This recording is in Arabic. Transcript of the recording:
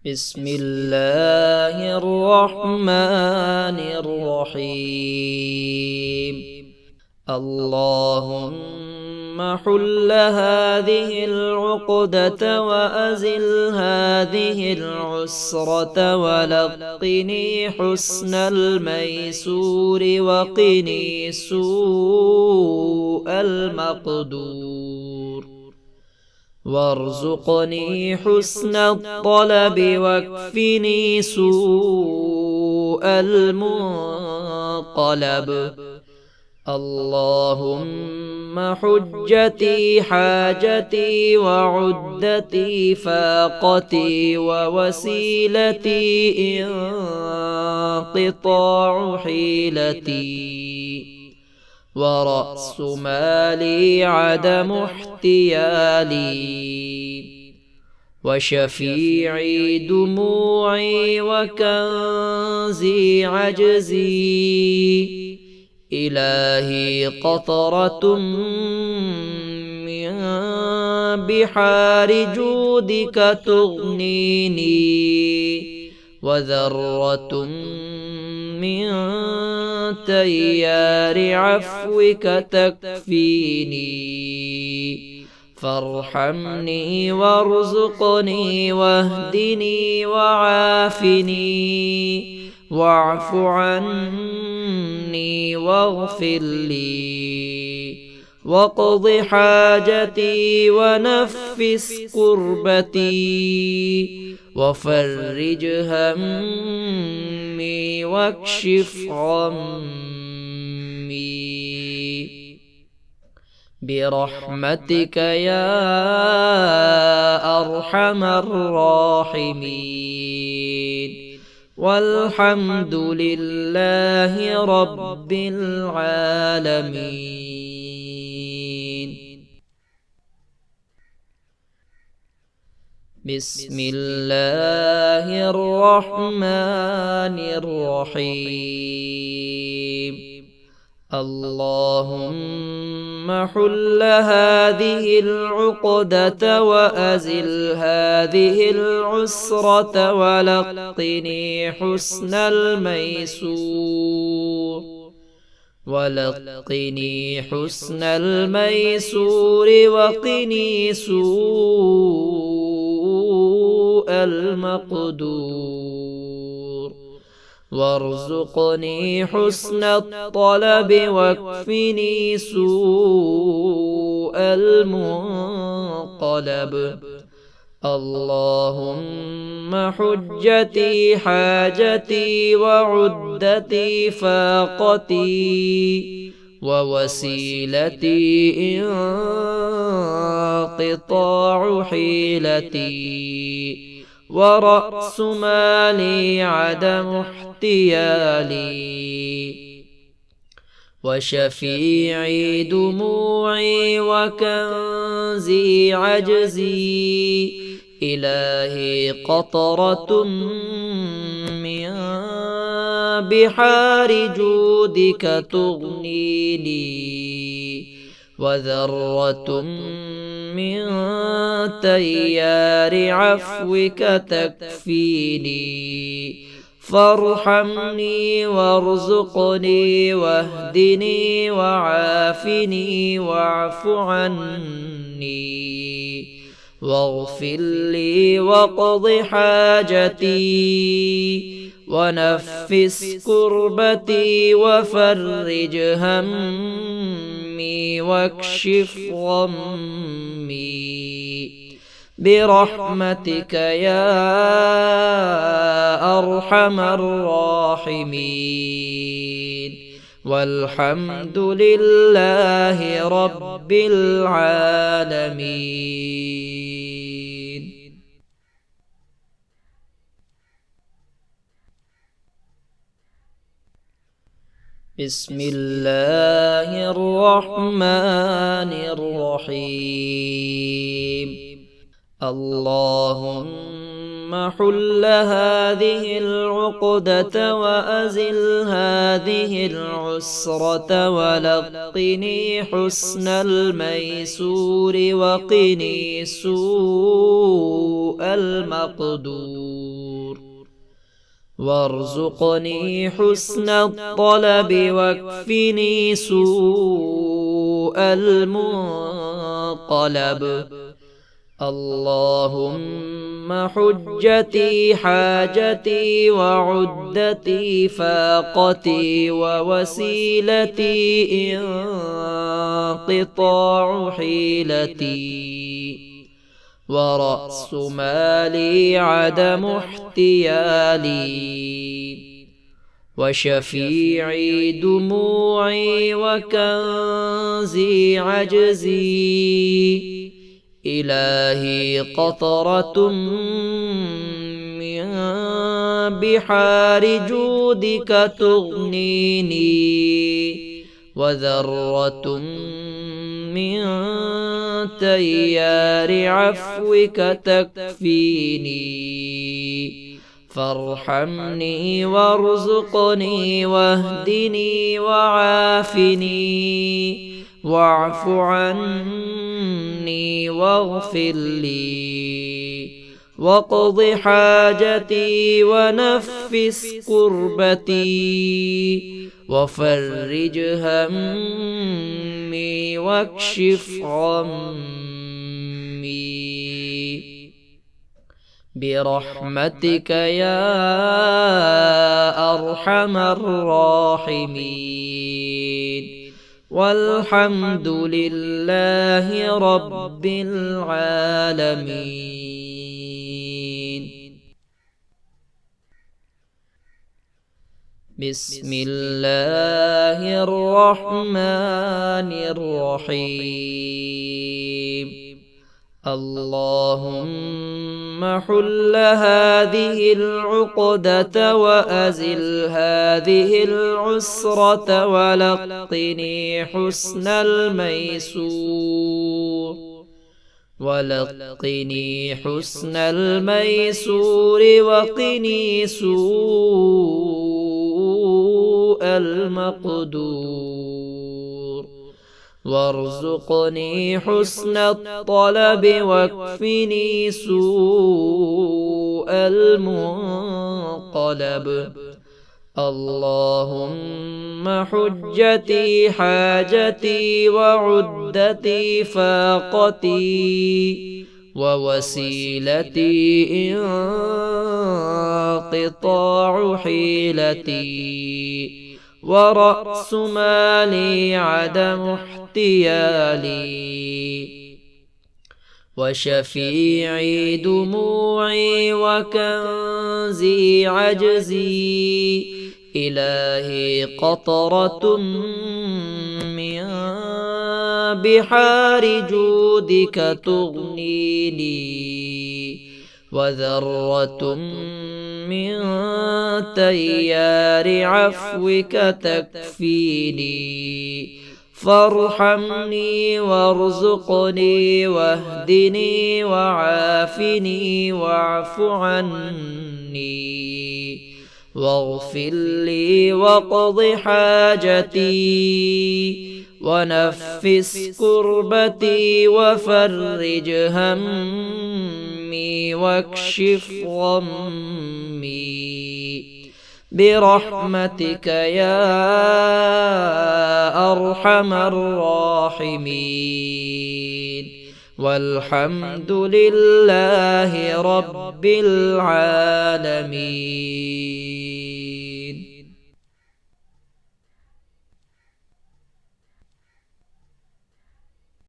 بسم الله الرحمن الرحيم. اللهم حل هذه العقدة وأزل هذه العسرة ولقني حسن الميسور وقني سوء المقدور وارزقني حسن الطلب واكفني سوء المنقلب. اللهم حجتي حاجتي وعدتي فاقتي ووسيلتي انقطاع حيلتي ورأس مالي عدم احتيالي وشفيعي دموعي وكنزي عجزي. إلهي قطرة من بحار جودك تغنيني وذرة من تيار عفوك تكفيني. فارحمني وارزقني واهدني وعافني واعف عني واغفر لي واقض حاجتي ونفس كربتي وفرج همي واكشف غمي برحمتك يا أرحم الراحمين. والحمد لله رب العالمين. بسم الله الرحمن الرحيم. اللهم حل هذه العقدة وأزل هذه العسرة ولقني حسن الميسور وقني سوء المقدور وارزقني حسن الطلب واكفني سوء المنقلب. اللهم حجتي حاجتي وعدتي فاقتي ووسيلتي انقطاع حيلتي ورأس مالي عدم احتيالي وشفيعي دموعي وكنزي عجزي. إلهي قطرة من بحار جودك تغنيني وذرة من تيار عفوك تكفيني. فارحمني وارزقني واهدني وعافني واعف عني واغفر لي واقض حاجتي ونفس كربتي وفرج همي واكشف غمي برحمتك يا أرحم الراحمين. والحمد لله رب العالمين. بسم الله الرحمن الرحيم. اللهم حل هذه العقدة وأزل هذه العسرة ولقني حسن الميسور وقني سوء المقدور وارزقني حسن الطلب واكفني سوء المنقلب. اللهم حجتي حاجتي وعدتي فاقتي ووسيلتي انقطاع حيلتي ورأس مالي عدم احتيالي وشفيعي دموعي وكنزي عجزي. إلهي قطرة من بحار جودك تغنيني وذرة من تيار عفوك تكفيني. فارحمني وارزقني واهدني وعافني واعف عني واغفر لي واقض حاجتي ونفس كربتي وفرج همي واكشف غمي برحمتك يا أرحم الراحمين. والحمد لله رب العالمين. بسم الله الرحمن الرحيم. اللهم حل هذه العقدة وأزل هذه العسرة ولقني حسن الميسور وقني سوء المقدور وارزقني حسن الطلب واكفني سوء المنقلب. اللهم حجتي حاجتي وعدتي فاقتي ووسيلتي انقطاع حيلتي ورأس مالي عدم احتيالي وشفيعي دموعي وكنزي عجزي. إلهي قطرة من بحار جودك تغنيني وذرة من تيار عفوك تكفيني. فارحمني وارزقني واهدني وعافني واعف عني واغفر لي واقض حاجتي ونفس كربتي وفرج همي واكشف غمي برحمتك يا أرحم الراحمين. والحمد لله رب العالمين.